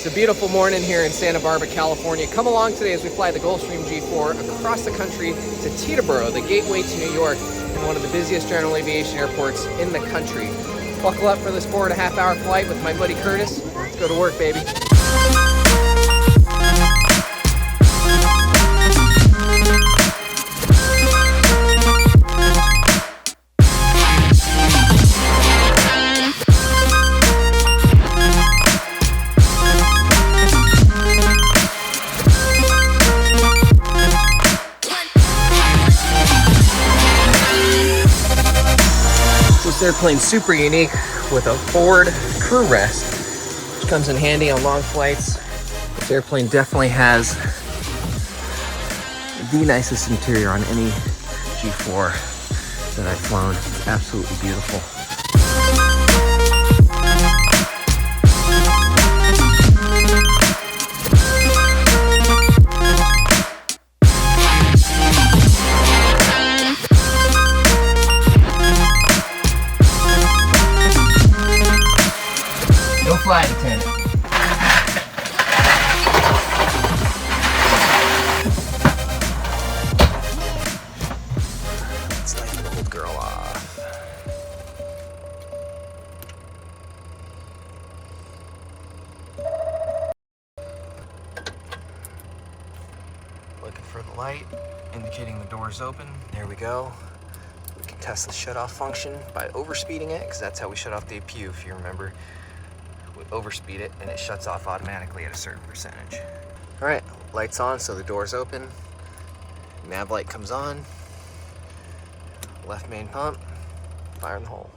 It's a beautiful morning here in Santa Barbara, California. Come along today as we fly the Gulfstream G4 across the country to Teterboro, the gateway to New York, and one of the busiest general aviation airports in the country. Buckle up for this 4.5 hour flight with my buddy Curtis. Let's go to work, baby. This airplane's super unique with a forward crew rest, which comes in handy on long flights. This airplane definitely has the nicest interior on any G4 that I've flown. It's absolutely beautiful. No flight attendant. Let's light the old girl off. Looking for the light, indicating the door's open. There we go. We can test the shut off function by overspeeding it, because that's how we shut off the APU, if you remember. We overspeed it and it shuts off automatically at a certain percentage. All right, lights on, so the door's open. Nav light comes on. Left main pump, fire in the hole.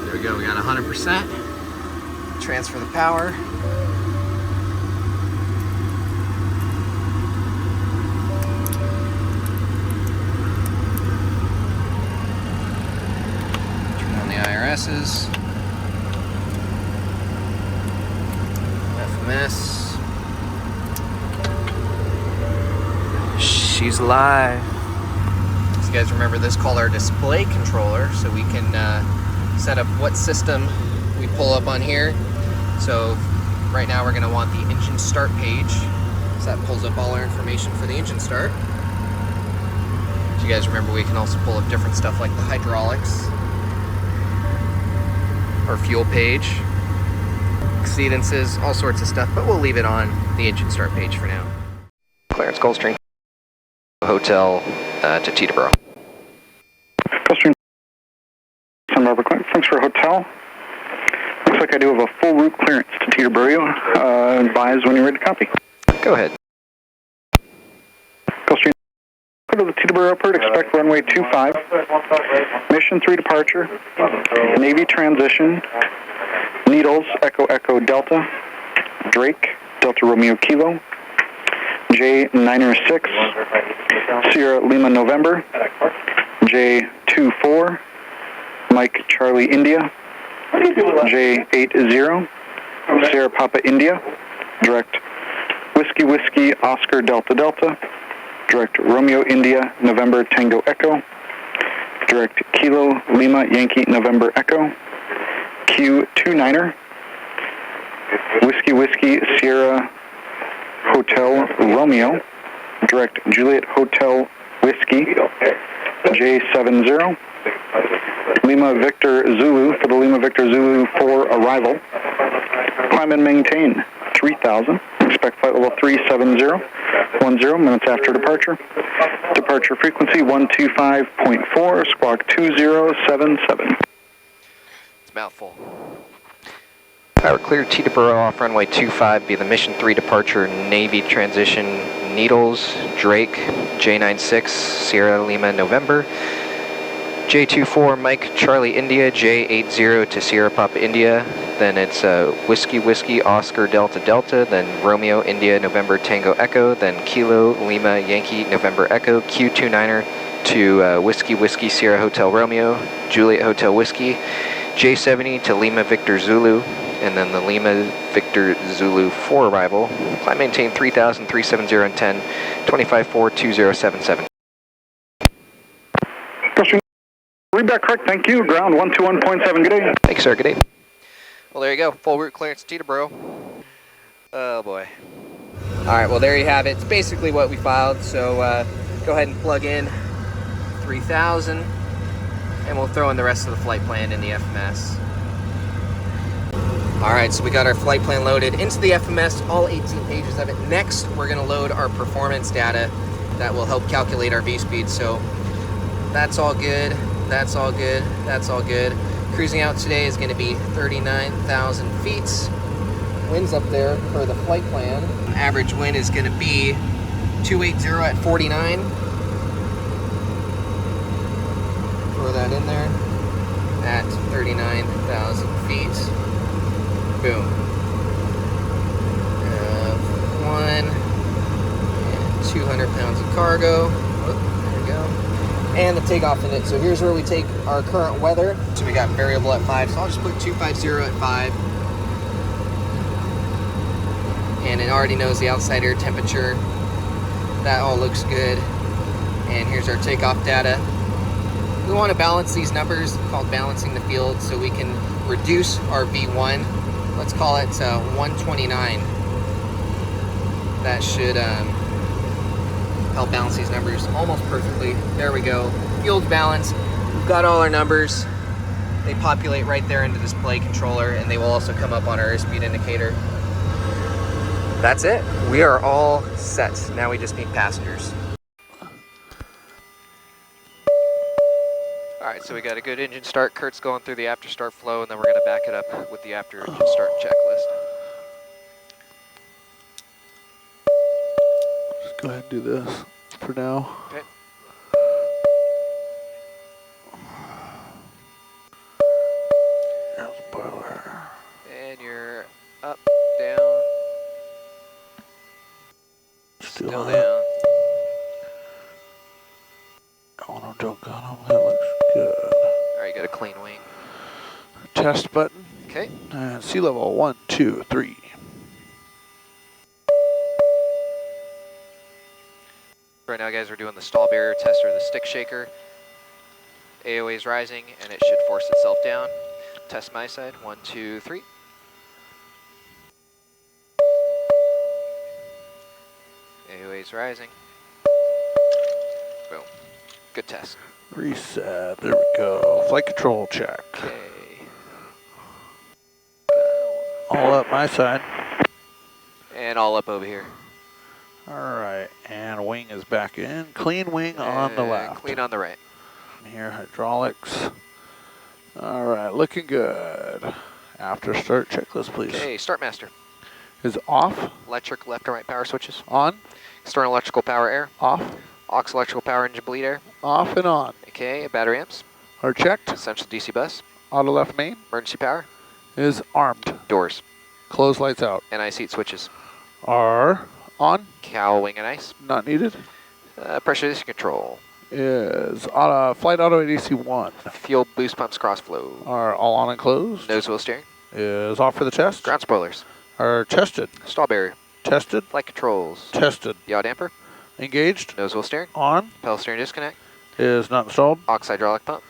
There we go, we got 100%. Transfer the power. IRS's. FMS. She's alive. So you guys remember this called our display controller, so we can set up what system we pull up on here. So right now we're going to want the engine start page, so that pulls up all our information for the engine start. So you guys remember we can also pull up different stuff like the hydraulics, or fuel page, exceedances, all sorts of stuff, but we'll leave it on the engine start page for now. Clarence Gulfstream, hotel to Teterboro. Gulfstream, Santa Barbara, thanks for a hotel. Looks like I do have a full route clearance to Teterboro. Advise when you're ready to copy. Go ahead. Gulfstream, go to the Teterboro Airport, expect runway 25, mission 3 departure, Navy transition, Needles, Echo Echo Delta, Drake, Delta Romeo Kilo, J906, Sierra Lima November, J24, Mike Charlie India, J80, Sierra Papa India, direct Whiskey Whiskey Oscar Delta Delta, direct Romeo India November Tango Echo, direct Kilo Lima Yankee November Echo, Q29er, Whiskey Whiskey Sierra Hotel Romeo, direct Juliet Hotel Whiskey, J70, Lima Victor Zulu for the Lima Victor Zulu 4 arrival, climb and maintain 3000, expect flight level 370, 10 minutes after departure. Departure frequency 125.4, squawk 2077. It's mouthful. Power clear, Teterboro off runway 25, be the mission 3 departure, Navy transition, Needles, Drake, J96, Sierra Lima November, J24, Mike Charlie India, J80 to Sierra Papa India, then it's Whiskey Whiskey Oscar Delta Delta, then Romeo India November Tango Echo, then Kilo Lima Yankee November Echo, Q29er to Whiskey Whiskey Sierra Hotel Romeo, Juliet Hotel Whiskey, J70 to Lima Victor Zulu, and then the Lima Victor Zulu 4 arrival. Climb maintain 3000, 370 and 10, 25-4, 2077. Read back correct, thank you. Ground 121.7, good day. Thank you, sir. Good day. Well, there you go. Full route clearance to Teterboro. Oh, boy. All right, well, there you have it. It's basically what we filed. So go ahead and plug in 3,000, and we'll throw in the rest of the flight plan in the FMS. All right, so we got our flight plan loaded into the FMS, all 18 pages of it. Next, we're going to load our performance data that will help calculate our V-speed. So that's all good. That's all good. That's all good. Cruising out today is going to be 39,000 feet. Winds up there for the flight plan. Average wind is going to be 280 at 49. Throw that in there at 39,000 feet. Boom. One and 200 pounds of cargo. Oh, there we go. And the takeoff in it. So here's where we take our current weather. So we got variable at 5. So I'll just put 250 at 5. And it already knows the outside air temperature. That all looks good. And here's our takeoff data. We want to balance these numbers, called balancing the field, so we can reduce our V1. Let's call it 129. That should help balance these numbers almost perfectly. There we go. Field's balanced. We've got all our numbers. They populate right there into the display controller, and they will also come up on our airspeed indicator. That's it. We are all set. Now we just need passengers. All right, so we got a good engine start. Kurt's going through the after start flow, and then we're going to back it up with the after engine start checklist. Just go ahead and do this for now. Okay. There's the boiler. And you're up, down, still down. Oh, no joke on him. That looks good. All right, you got a clean wing. Test button. Okay. And sea level 1, 2, 3. Right now, guys, we're doing the stall barrier test or the stick shaker. AOA is rising, and it should force itself down. Test my side. 1, 2, 3. AOA is rising. Boom. Good test. Reset. There we go. Flight control check. Okay. All up my side. And all up over here. All right. And wing is back in. Clean wing on the left. Clean on the right. Here, hydraulics. All right. Looking good. After start checklist, please. Okay, start master. Is off. Electric left and right power switches. On. External electrical power air. Off. Aux electrical power engine bleed air. Off and on. Okay, battery amps. Are checked. Essential DC bus. Auto left main Emergency power. is armed. Doors. Close lights out. NI seat switches. Are on. Cowl wing and ice. Not needed. Pressure control. Is auto, flight auto ADC 1. Fuel boost pumps cross flow. Are all on and closed. Nose wheel steering. Is off for the test. Ground spoilers. Are tested. Stall barrier. Tested. Flight controls. Tested. Yaw damper. Engaged. Nose wheel steering. On. Pedal steering disconnect. Is not installed. Aux hydraulic pump.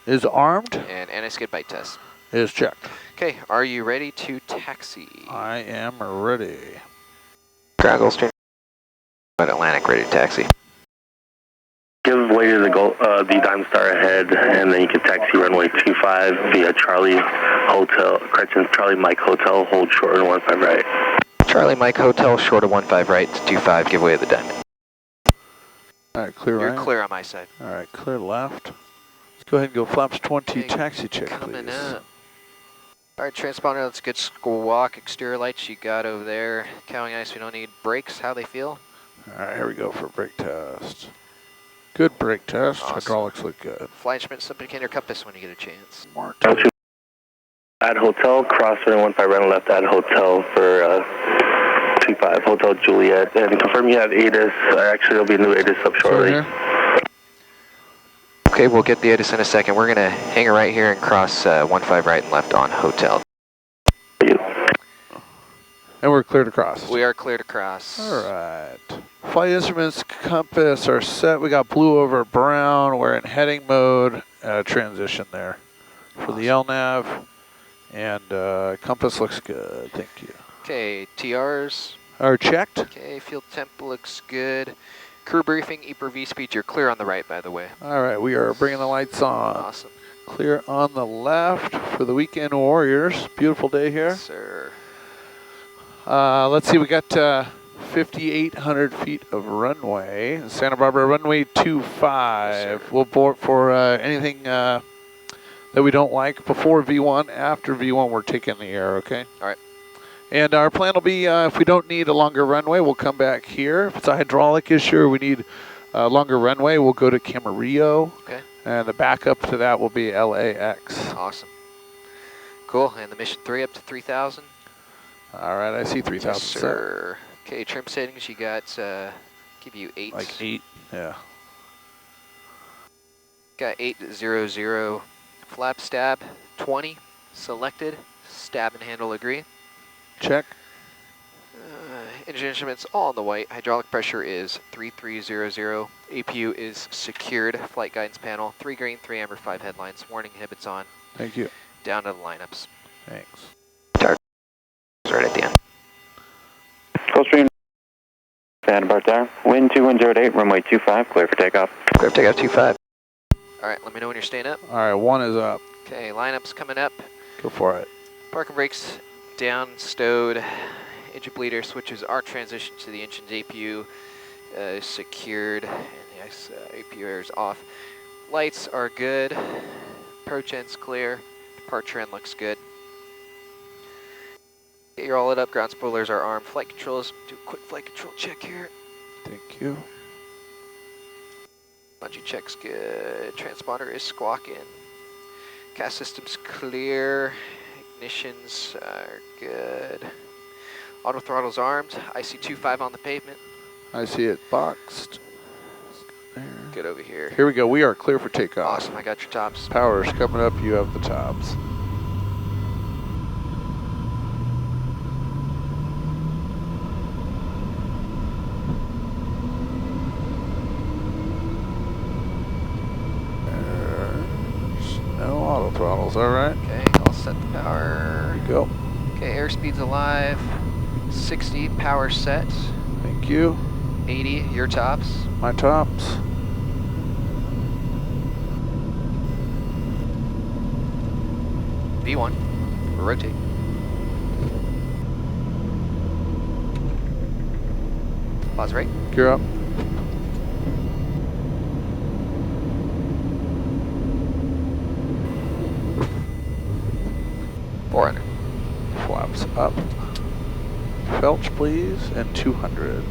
Is armed. And anti-skid bite test. Is checked. Okay, are you ready to taxi? I am ready. Ground Gulfstream. Atlantic, ready to taxi. Give way to the Dime Star ahead, and then you can taxi runway 25 via Charlie Hotel, correction, Charlie Mike Hotel, hold short and 15 right. Charlie Mike Hotel, short of 15 right to 25, give way to the diamond. All right, clear You're right. clear on my side. All right, clear left. Let's go ahead and go flaps 20 Okay, taxi check, coming please. up. All right, transponder, that's a good squawk. Exterior lights you got over there. Cowing ice, we don't need brakes. How they feel? All right, here we go for brake test. Good brake test. Awesome. Hydraulics look good. Flight instrument, indicator, compass when you get a chance. Marked. Add hotel, cross runway 15 right and left, add hotel for 25, Hotel Juliet, and confirm you have ATIS. Actually, there'll be a new ATIS up shortly. Here. Okay, we'll get the ATIS in a second. We're going to hang it right here and cross 15 right and left on hotel. And we're clear to cross. We are clear to cross. All right. Flight instruments, compass are set. We got blue over brown. We're in heading mode. Transition there for the LNAV. And compass looks good. Thank you. Okay, TRs. Are checked. Okay, field temp looks good. Crew briefing, EPR V-speed, you're clear on the right, by the way. All right, we are bringing the lights on. Awesome. Clear on the left for the Weekend Warriors. Beautiful day here. Yes, sir. Let's see, we got 5,800 feet of runway. Santa Barbara runway 25. Yes, We'll board for anything that we don't like before V1. After V1, we're taking the air, okay? All right. And our plan will be, if we don't need a longer runway, we'll come back here. If it's a hydraulic issue or we need a longer runway, we'll go to Camarillo. Okay. And the backup to that will be LAX. Awesome. Cool, and the mission 3 up to 3,000. All right, I see 3,000. Yes, sir. Okay, trim settings, you got, give you 8. Like 8, yeah. Got 800, flap stab, 20, selected, stab and handle agree. Check. Engine instruments all on the white. Hydraulic pressure is 3300. APU is secured. Flight guidance panel, 3 green, 3 amber, 5 headlines. Warning inhibits on. Thank you. Down to the lineups. Thanks. Right at the end. Gulfstream, Santa Barbara, wind 2108, runway 25, clear for takeoff. Clear for takeoff 25. All right, let me know when you're staying up. All right, 1 is up. Okay, lineups coming up. Go for it. Parking brakes down, stowed. Engine bleeder switches are transitioned to the engine's APU secured, and yes, APU is off. Lights are good. Progen's clear. Departure end looks good. Get your all lit up. Ground spoilers are armed. Flight controls. Do a quick flight control check here. Thank you. Bungee check's good. Transponder is squawking. Gas system's clear. Ignitions are good. Auto throttle's armed. IC-25 on the pavement. I see it boxed. There. Good over here. Here we go. We are clear for takeoff. Awesome. I got your tops. Power's coming up. You have the tops. There's no auto throttles. All right. Okay, I'll set the power. There you go. Okay, airspeed's alive. 60, power set. Thank you. 80, your tops. My tops. V1, rotate. Pause right. Gear up. Four under. Flaps up. Felch, please, and 200.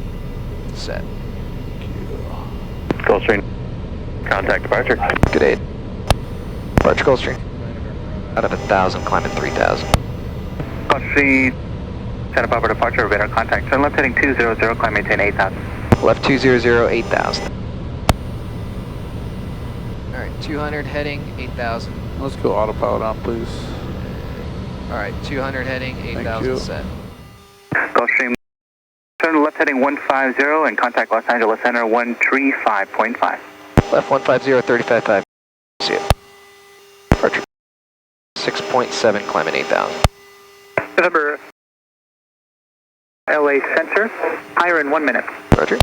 Set. Thank you. Gulfstream, contact departure. Good day. Departure Gulfstream. Out of 1,000, climbing 3,000. Gulfstream, Santa Barbara departure, radar contact. Turn left heading 200, climb maintain 8,000. Left 200, 8,000. All right, 200 heading, 8,000. Let's go autopilot on, please. All right, 200 heading, you. 8,000 set. Gulfstream, turn left heading 150 and contact Los Angeles Center 135.5. Left 150, 35.5. See it. Departure 6.7, climbing 8,000. November, LA Center, higher in 1 minute. Roger.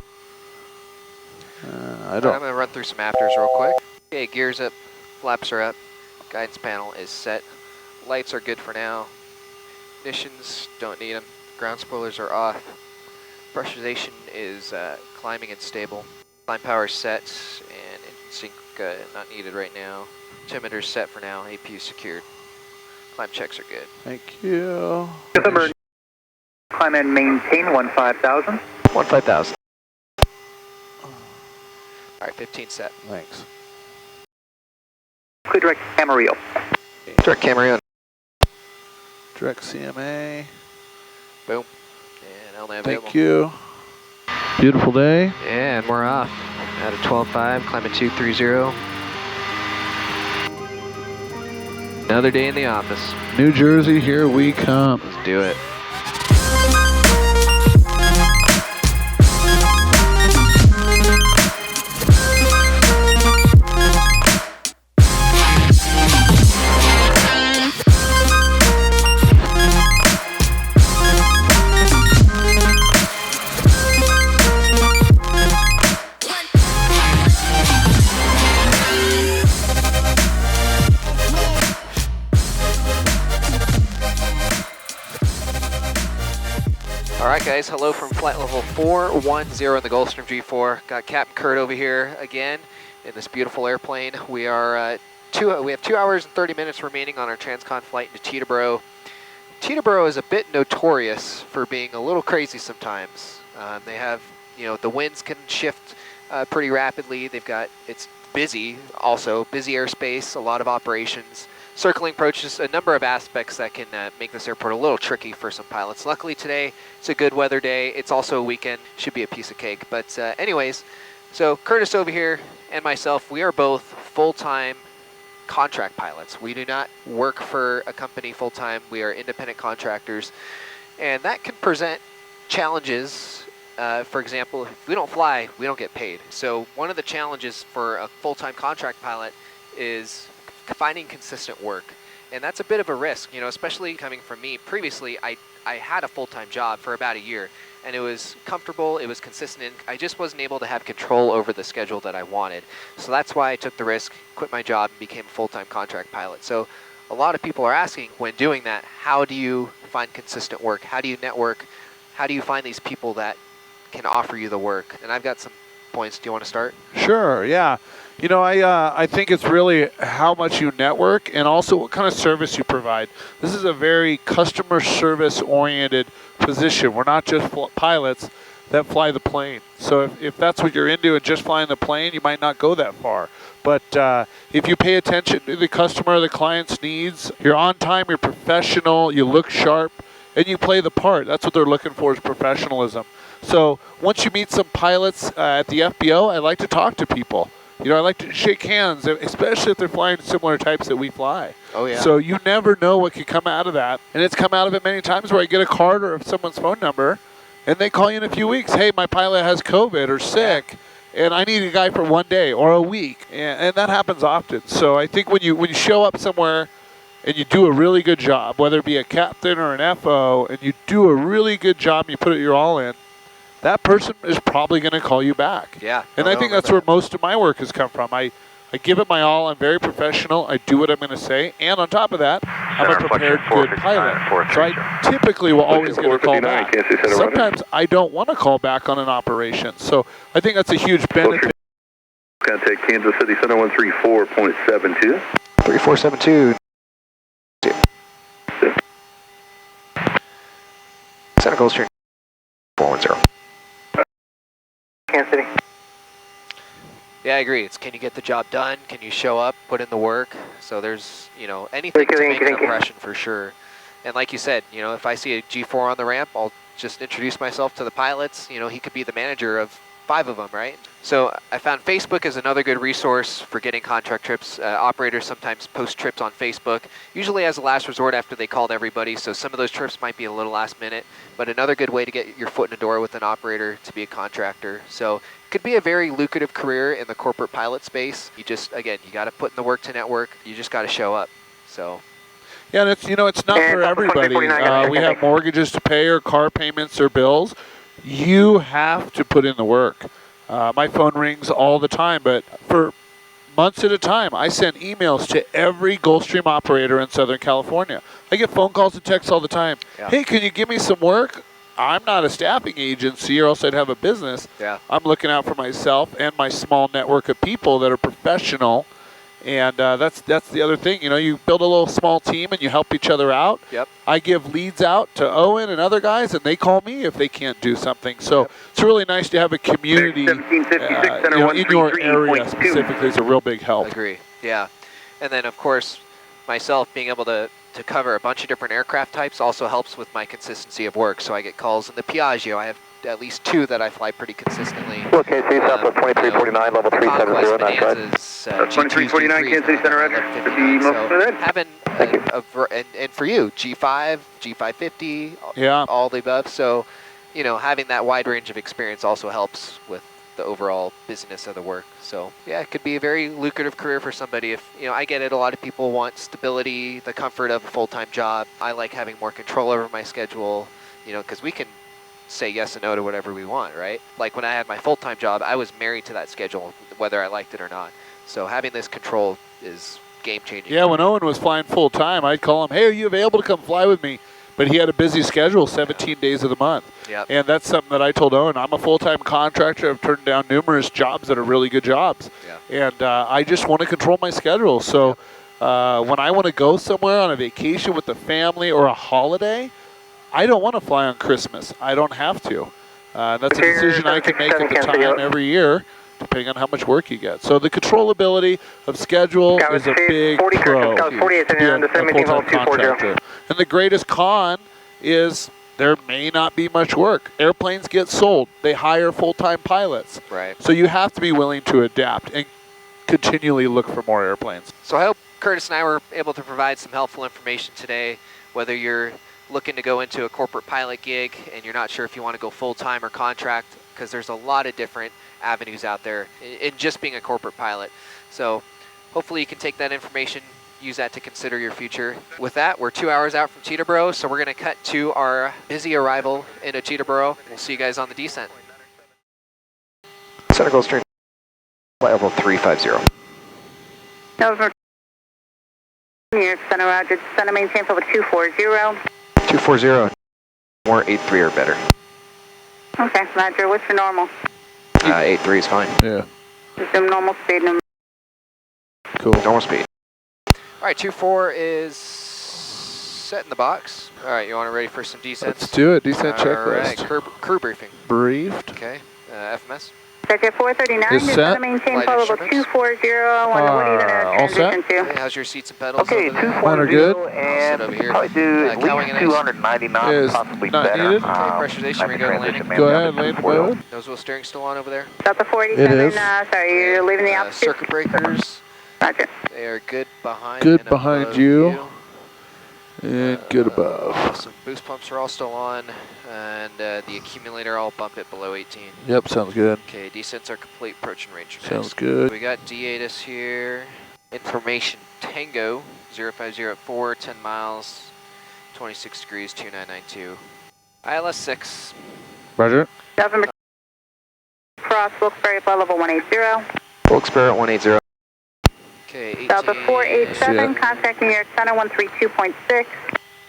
I I'm don't. going to run through some afters real quick. Okay, gears up, flaps are up, guidance panel is set. Lights are good for now. Ignitions, don't need them. Ground spoilers are off. Pressurization is climbing and stable. Climb power set, and engine sync not needed right now. Altimeter's set for now, APU secured. Climb checks are good. Thank you. November, climb and maintain 15,000. 15,000. All right, 15 set. Thanks. Clear direct Camarillo. Direct Camarillo. Direct CMA. Boom. And LNAV Thank you. Beautiful day. Yeah, and we're off. Out of 12.5, climbing 230. Another day in the office. New Jersey, here we come. Let's do it. Alright guys, hello from flight level 410 in the Gulfstream G4. Got Captain Kurt over here again in this beautiful airplane. We are we have 2 hours and 30 minutes remaining on our transcon flight into Teterboro. Teterboro is a bit notorious for being a little crazy sometimes. They have, the winds can shift pretty rapidly. It's busy also, busy airspace, a lot of operations. Circling approaches, a number of aspects that can make this airport a little tricky for some pilots. Luckily today, it's a good weather day. It's also a weekend, should be a piece of cake. But anyways, so Curtis over here and myself, we are both full-time contract pilots. We do not work for a company full-time. We are independent contractors. And that can present challenges. For example, if we don't fly, we don't get paid. So one of the challenges for a full-time contract pilot is finding consistent work, and that's a bit of a risk, especially coming from me. Previously, I had a full-time job for about a year, and it was comfortable, it was consistent. I just wasn't able to have control over the schedule that I wanted. So that's why I took the risk, quit my job, and became a full-time contract pilot. So a lot of people are asking, when doing that, how do you find consistent work? How do you network? How do you find these people that can offer you the work? And I've got some points. Do you want to start? Sure, yeah. I think it's really how much you network and also what kind of service you provide. This is a very customer service oriented position. We're not just pilots that fly the plane. So if that's what you're into and just flying the plane, you might not go that far. But if you pay attention to the customer, the client's needs, you're on time, you're professional, you look sharp, and you play the part. That's what they're looking for, is professionalism. So once you meet some pilots at the FBO, I like to talk to people. I like to shake hands, especially if they're flying similar types that we fly. Oh, yeah. So you never know what could come out of that. And it's come out of it many times where I get a card or someone's phone number, and they call you in a few weeks. Hey, my pilot has COVID or sick, and I need a guy for 1 day or a week. And that happens often. So I think when you show up somewhere and you do a really good job, whether it be a captain or an FO, and you do a really good job and you put it your all in, that person is probably going to call you back. Yeah. And I think that's where most of my work has come from. I give it my all. I'm very professional. I do what I'm going to say. And on top of that, I'm a prepared good pilot. So I typically will always get a call back. Sometimes I don't want to call back on an operation. So I think that's a huge benefit. Contact Kansas City Center 134.72. 3472. Center Gulfstream 410. Kansas City. Yeah, I agree. It's, can you get the job done? Can you show up, put in the work? So there's, anything to make an impression for sure. And like you said, if I see a G4 on the ramp, I'll just introduce myself to the pilots. He could be the manager of 5 of them, right? So I found Facebook is another good resource for getting contract trips. Operators sometimes post trips on Facebook, usually as a last resort after they called everybody. So some of those trips might be a little last minute, but another good way to get your foot in the door with an operator to be a contractor. So it could be a very lucrative career in the corporate pilot space. You just, again, you got to put in the work to network. You just got to show up. So. Yeah, and it's, it's not for everybody. We have mortgages to pay or car payments or bills. You have to put in the work. My phone rings all the time, but for months at a time, I send emails to every Gulfstream operator in Southern California. I get phone calls and texts all the time. Yeah. Hey, can you give me some work? I'm not a staffing agency, or else I'd have a business. Yeah. I'm looking out for myself and my small network of people that are professional. And that's the other thing. You build a little small team and you help each other out. Yep. I give leads out to Owen and other guys, and they call me if they can't do something. So It's really nice to have a community in your area specifically. Is a real big help. I agree. Yeah. And then, of course, myself being able to cover a bunch of different aircraft types also helps with my consistency of work. So I get calls in the Piaggio. I have at least 2 that I fly pretty consistently. Okay, so Southwest 2349, level 370, not side. 2349, Kansas City Center, roger. Having, and for you, G5, G550, all the above. So, having that wide range of experience also helps with the overall business of the work. So, yeah, it could be a very lucrative career for somebody. If, I get it, a lot of people want stability, the comfort of a full-time job. I like having more control over my schedule, because we can say yes and no to whatever we want, right? Like when I had my full-time job, I was married to that schedule, whether I liked it or not. So having this control is game-changing. Yeah, when Owen was flying full-time, I'd call him, hey, are you available to come fly with me? but he had a busy schedule 17 days of the month. Yep. And that's something that I told Owen. I'm a full-time contractor. I've turned down numerous jobs that are really good jobs. Yeah. And I just want to control my schedule. So when I want to go somewhere on a vacation with the family or a holiday, I don't want to fly on Christmas. I don't have to. That's a decision I can make at the time every year, depending on how much work you get. So the controllability of schedule is a big pro to be a full-time contractor. And the greatest con is there may not be much work. Airplanes get sold. They hire full-time pilots. Right. So you have to be willing to adapt and continually look for more airplanes. So I hope Curtis and I were able to provide some helpful information today, whether you're looking to go into a corporate pilot gig and you're not sure if you want to go full-time or contract, because there's a lot of different avenues out there in just being a corporate pilot. So hopefully you can take that information, use that to consider your future. With that, we're 2 hours out from Teterboro, so we're going to cut to our busy arrival into Teterboro. We'll see you guys on the descent. Center Gulfstream, flight level 350. Over. Here, center roger, center maintain level 240. 240, more 83 or better. Okay, roger, what's your normal? 83 is fine. Yeah. Assume normal speed. Cool. Normal speed. All right, 24 is set in the box. All right, you want to ready for some descents? Let's do it. Descent All checklist. right, crew briefing. Briefed. Okay, FMS. Sector 439, Is set. center maintain Flight level instruments. 240. What are you going to all set? transition to? Okay, how's your seats and pedals? Okay, over there? 240 Mine are good. and I'll sit over here. probably do at cowing least and ice. 290 knots, Is possibly not better. needed. Okay, pressurization, ring, go to landing. Go ahead, land mode. Nose wheel steering still on over there. Delta It 47, is. sorry, you're leaving the altitude? Circuit breakers, Roger. they are good behind Good and behind above you. And good above. Awesome. Boost pumps are all still on, and the accumulator, I'll bump it below 18. Yep, sounds good. Okay, descents are complete, approach and range. Sounds good. We got D8S here. Information, Tango, 0504, 10 miles, 26 degrees, 2992. ILS 6. Roger. November Cross, Wilkes-Barre, flight level 180. Wilkes-Barre at 180. Okay, 18. Delta 487, Yeah. contacting New York Center 132.6.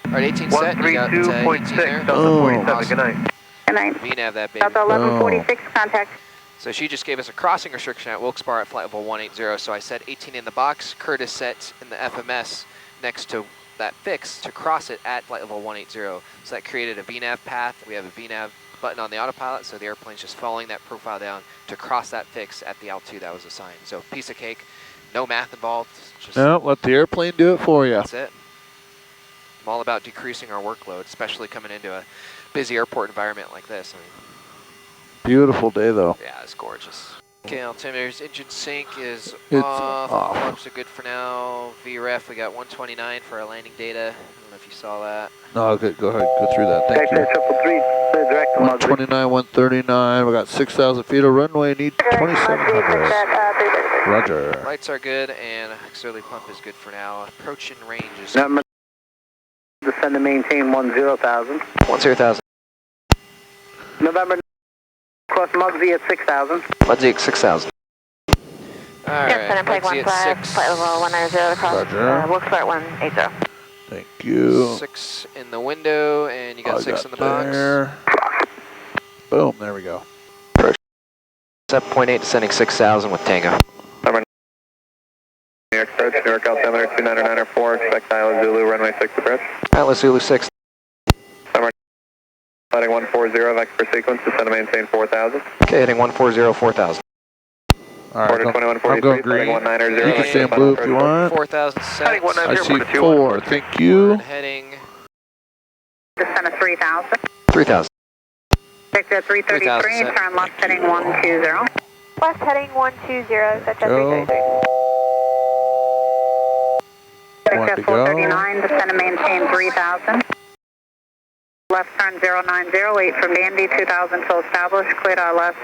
All right, 18 set. You got 18 132.6, there. Delta Oh. 47, Awesome. good night. Good night. VNAV that baby. Delta 1146, contact. So she just gave us a crossing restriction at Wilkes-Barre at flight level 180. So I set 18 in the box. Curtis set in the FMS next to that fix to cross it at flight level 180. So that created a VNAV path. We have a VNAV button on the autopilot, so the airplane's just following that profile down to cross that fix at the altitude that was assigned. So piece of cake, no math involved. Just No, let the airplane do it for you. that's it. I'm all about decreasing our workload, especially coming into a busy airport environment like this. I mean, Beautiful day, though. yeah, it's gorgeous. Okay, altimeter's engine sync is It's off. off. Flaps are good for now. VREF, we got 129 for our landing data. I don't know if you saw that. No, okay, go ahead. Go through that. Thank you. Triple three, direct to Mugby. 129, 139. We got 6,000 feet of runway. Need 2,700. Roger. Lights are good, and auxiliary pump is good for now. Approaching range is November, descend and maintain 10,000. 10,000. November, cross Mugby at 6,000. Mudzy at 6,000. All right, Center Pike Mudzy at 15, 6. flight level 190 across. Roger. Wilkes-Barre 180. Thank you. 6 in the window, and you got I 6 got in the box. there. Boom, there we go. 7.8 descending 6,000 with Tango. New York approach, New York altimeter 29904, expect Island Zulu, runway 6 approach. Atlas Zulu 6. Heading 140, vector per sequence, descend and maintain 4,000. Okay, heading 140, 4,000. All right, Quarter I'm 2143, going green. heading 190. You can stay in blue if you want. 4,000 set. Heading 190. I see 4. Thank you. Heading Descend of 3,000. 3,000. Sector 333, 3,000. turn left heading 120. West heading 120, sector Go. 333. Want Sector to go. 439, descend and maintain 3,000. Left turn 090, wait from Dandy 2000 till established, cleared our left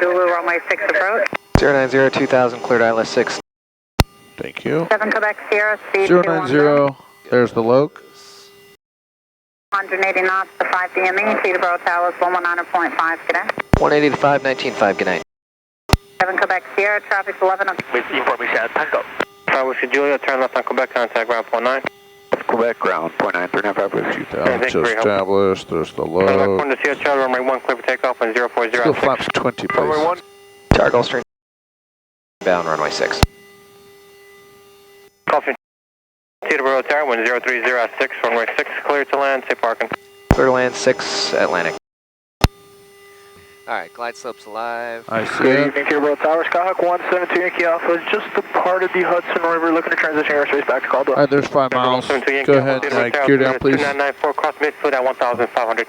Zulu runway 6 approach. 090, 2,000, cleared ILS 6. Thank you. 7 Quebec Sierra, speed 090. There's the Loke. 180 knots to 5 DME, Teterboro Towers 119.5, good day. 180 to 519.5, good night. 7 Quebec Sierra, traffic 11. With information at Tango. Whiskey Julia, turn left on Quebec, contact route 19. Quebec, ground, 0.9395. 2000 to establish, there's the low. Going to see a Charlie, runway 1, clear for takeoff on 040. Still flaps 20, please. Runway 1. Tower Gulfstream. Bound runway 6. Gulfstream, Teterboro Tower, 1030 runway 6, clear to land, safe parking. Clear to land 6, Atlantic. Alright, glide slopes alive. I see Good it. evening, Teterboro Tower, Skyhawk 172 Yankee Alpha is just a part of the Hudson River looking to transition airspace back to Caldwell. Alright, there's 5 miles. Go ahead, gear down, please. 2994, cross midfield at 1,500.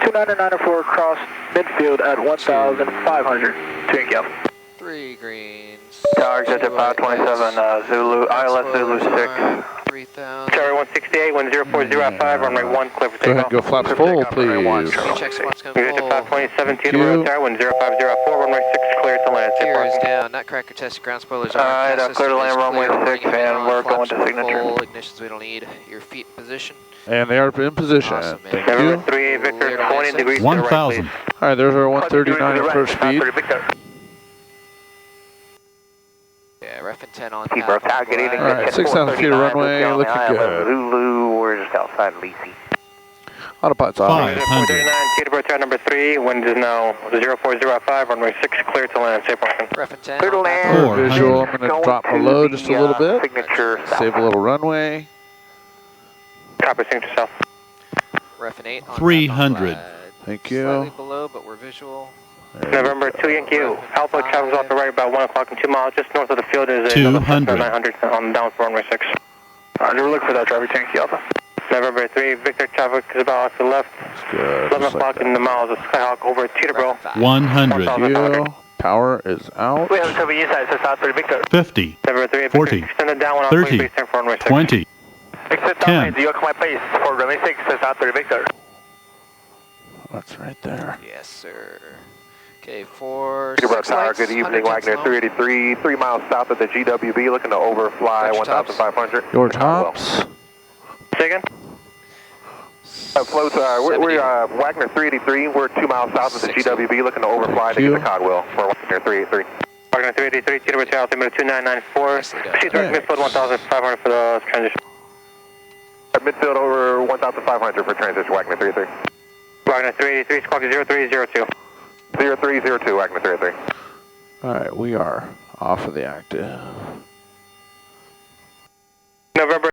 2994 across midfield at 1,500 to Yankee Alpha. 3 greens. Tower, exit at 527, Zulu, ILS Zulu 6. 3000. Tower 168, 1040 at 5, runway 1, clear for Go ahead takeoff. and go flaps full, please. Check spots come Exit full. 527, Teterboro Tower, 1050 at 4, runway 6, clear to land, safe Gear is parking. down, nutcracker tested, ground spoilers are Alright, cast clear to land, system is runway clear, 6, bring it and on, we're going flaps to are signature. full, ignitions we don't need, your feet in position. And they are in position. Awesome, man. Thank November you. 3, Victor, 20 degrees to the right, 1,000. please. Alright, there's our 139 at first speed. Yeah, ref and 10 on Teterboro path, Tower, good evening. Alright, 6,000 feet of runway, looking good. Zulu, we're just outside Lacey. Autopilot's off. 500. 439, Teterboro Tower number 3, wind is now 040 at 5, runway 6, clear to land, safe parking. Ref and 10 Clear to on path. land. 400. Visual, I'm going to drop below just a little bit. Signature Save a little runway. Copy, signature south. Ref and 8 on 300. path. Thank you. Slightly below, but we're visual. November 2 Yankee, Alpha travels off the right about 1 o'clock and 2 miles. Just north of the field is a 200. 900 on down for runway 6. Roger, we'll look for that traffic, Yankee Alpha. November 3, Victor traffic is about off to the left. Good. 11 o'clock in the miles of Skyhawk over Teterboro. 100. Thank you. Power is out. We have 7 inside, so south 30 Victor. 50. November 3, Victor 40, extended down 1 30, base turn for runway 6. 20. Exit 10. down, York my base for runway 6, so south 30 Victor. That's right there. Yes, sir. Okay, 4. Teterboro Tower, lights, good evening, 100 Wagner slow. 383, 3 miles south of the GWB, looking to overfly Roger, tops. 1,500. Your tops. Say again? Floats, we're Wagner 383, we're 2 miles south of the 60. GWB, looking to overfly to get the Codwell for Wagner 383. Wagner 383, Teterboro Tower, altimeter 2994. Nicely done. Proceed towards midfield 1,500 for the transition. Midfield over 1,500 for transition, Wagner 383. Wagner 383, squawk 0302. 0302, Wagner 383. Alright, we are off of the active. November,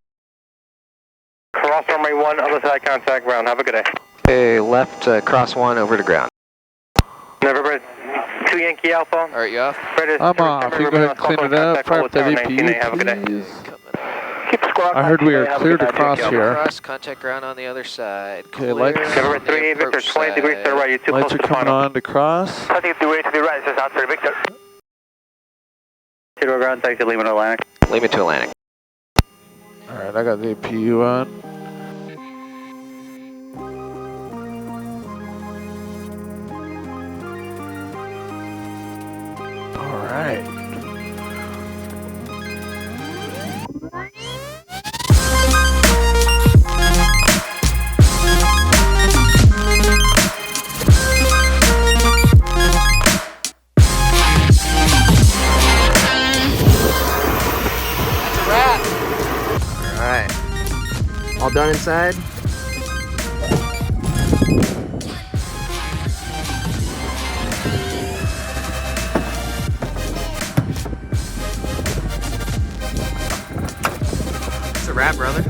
cross runway 1, other side contact ground. Have a good day. Okay, left cross 1 over to ground. November 2 Yankee Alpha. Alright, you off? I'm off. You go ahead and clean it up. Fire up that APU, Have a good day. please. Coming up. Keep squawk. I heard we are cleared to cross here. Cross, contact ground on the other side. Okay, Clear lights. on November the 3, Victor, approach 20 degrees to the side. right. You're too Lights close are to coming final. on to cross. Cutting the way to the right, so south 30 Victor. Teterboro ground, take to Lima to Atlantic. Lima to Atlantic. Alright, I got the APU on. Alright. Alright. All done inside? It's a wrap, brother.